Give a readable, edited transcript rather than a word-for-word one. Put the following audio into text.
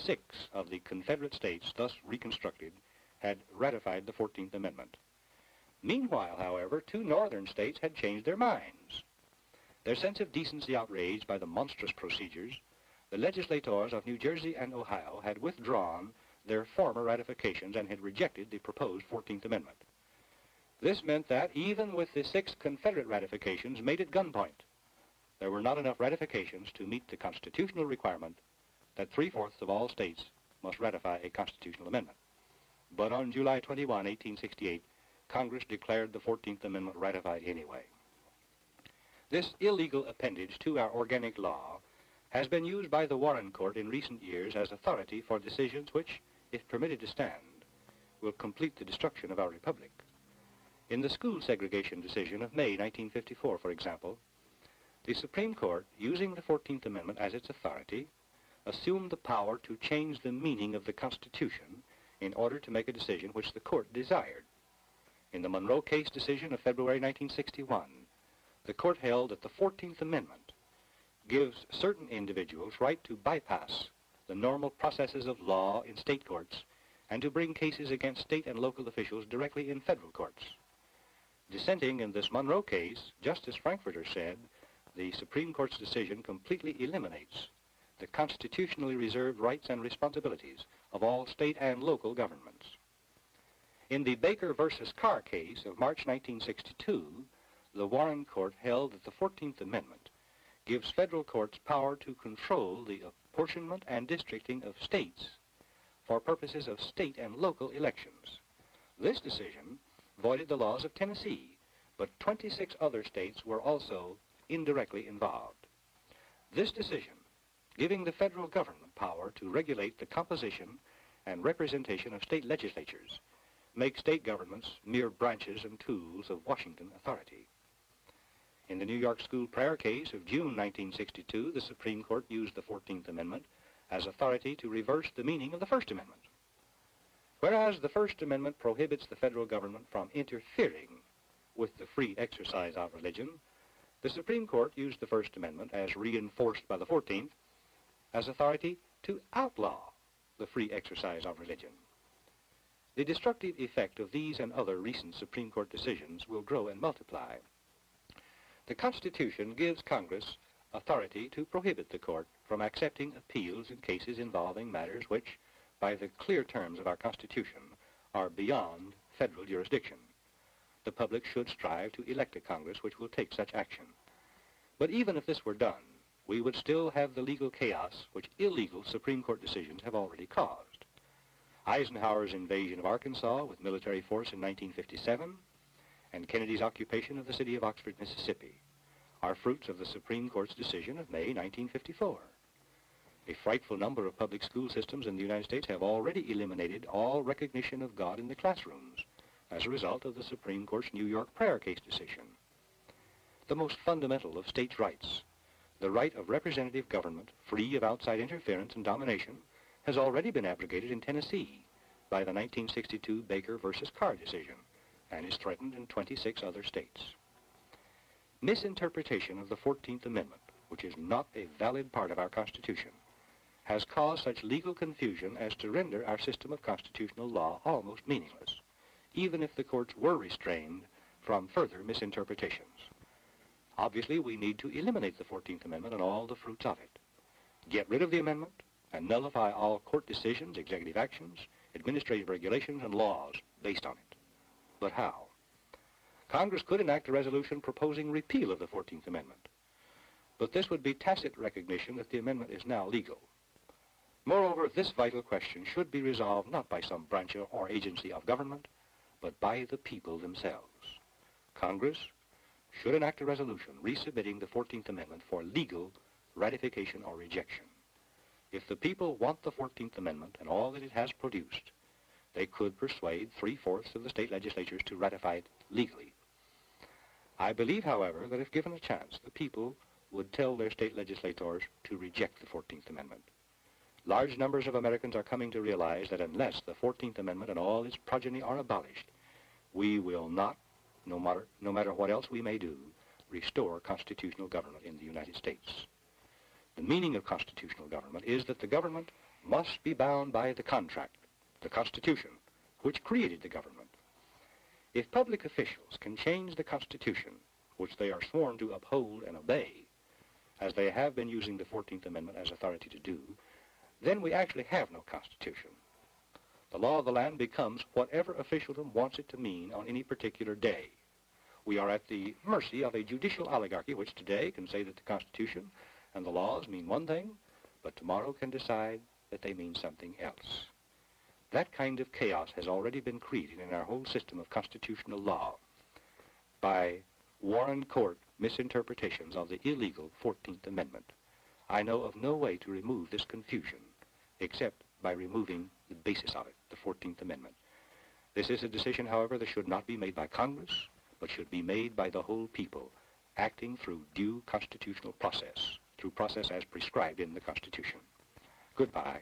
6 of the Confederate States, thus reconstructed, had ratified the 14th Amendment. Meanwhile, however, 2 northern states had changed their minds. Their sense of decency outraged by the monstrous procedures, the legislators of New Jersey and Ohio had withdrawn their former ratifications and had rejected the proposed 14th Amendment. This meant that, even with the 6 Confederate ratifications made at gunpoint, there were not enough ratifications to meet the constitutional requirement that 3/4 of all states must ratify a constitutional amendment. But on July 21, 1868, Congress declared the 14th Amendment ratified anyway. This illegal appendage to our organic law has been used by the Warren Court in recent years as authority for decisions which, if permitted to stand, will complete the destruction of our republic. In the school segregation decision of May 1954, for example, the Supreme Court, using the 14th Amendment as its authority, assumed the power to change the meaning of the Constitution in order to make a decision which the court desired. In the Monroe case decision of February 1961, the court held that the 14th Amendment gives certain individuals right to bypass the normal processes of law in state courts and to bring cases against state and local officials directly in federal courts. Dissenting in this Monroe case, Justice Frankfurter said the Supreme Court's decision completely eliminates the constitutionally reserved rights and responsibilities of all state and local governments. In the Baker versus Carr case of March 1962, the Warren Court held that the 14th Amendment gives federal courts power to control the apportionment and districting of states for purposes of state and local elections. This decision voided the laws of Tennessee, but 26 other states were also indirectly involved. This decision, giving the federal government power to regulate the composition and representation of state legislatures, makes state governments mere branches and tools of Washington authority. In the New York school prayer case of June 1962, the Supreme Court used the 14th Amendment as authority to reverse the meaning of the First Amendment. Whereas the First Amendment prohibits the federal government from interfering with the free exercise of religion, the Supreme Court used the First Amendment, as reinforced by the 14th, as authority to outlaw the free exercise of religion. The destructive effect of these and other recent Supreme Court decisions will grow and multiply. The Constitution gives Congress authority to prohibit the court from accepting appeals in cases involving matters which, by the clear terms of our Constitution, are beyond federal jurisdiction. The public should strive to elect a Congress which will take such action. But even if this were done, we would still have the legal chaos which illegal Supreme Court decisions have already caused. Eisenhower's invasion of Arkansas with military force in 1957 and Kennedy's occupation of the city of Oxford, Mississippi, are fruits of the Supreme Court's decision of May 1954. A frightful number of public school systems in the United States have already eliminated all recognition of God in the classrooms as a result of the Supreme Court's New York prayer case decision. The most fundamental of states' rights, the right of representative government, free of outside interference and domination, has already been abrogated in Tennessee by the 1962 Baker versus Carr decision and is threatened in 26 other states. Misinterpretation of the 14th Amendment, which is not a valid part of our Constitution, has caused such legal confusion as to render our system of constitutional law almost meaningless, even if the courts were restrained from further misinterpretations. Obviously, we need to eliminate the 14th Amendment and all the fruits of it. Get rid of the amendment and nullify all court decisions, executive actions, administrative regulations, and laws based on it. But how? Congress could enact a resolution proposing repeal of the 14th Amendment, but this would be tacit recognition that the amendment is now legal. Moreover, this vital question should be resolved not by some branch or agency of government, but by the people themselves. Congress should enact a resolution resubmitting the 14th Amendment for legal ratification or rejection. If the people want the 14th Amendment and all that it has produced, they could persuade 3/4 of the state legislatures to ratify it legally. I believe, however, that if given a chance, the people would tell their state legislators to reject the 14th Amendment. Large numbers of Americans are coming to realize that unless the 14th Amendment and all its progeny are abolished, we will not, no matter what else we may do, restore constitutional government in the United States. The meaning of constitutional government is that the government must be bound by the contract, the Constitution, which created the government. If public officials can change the Constitution, which they are sworn to uphold and obey, as they have been using the 14th Amendment as authority to do, then we actually have no Constitution. The law of the land becomes whatever officialdom wants it to mean on any particular day. We are at the mercy of a judicial oligarchy which today can say that the Constitution and the laws mean one thing, but tomorrow can decide that they mean something else. That kind of chaos has already been created in our whole system of constitutional law by Warren Court misinterpretations of the illegal 14th Amendment. I know of no way to remove this confusion except by removing the basis of it, the 14th Amendment. This is a decision, however, that should not be made by Congress, but should be made by the whole people, acting through due constitutional process, through process as prescribed in the Constitution. Goodbye.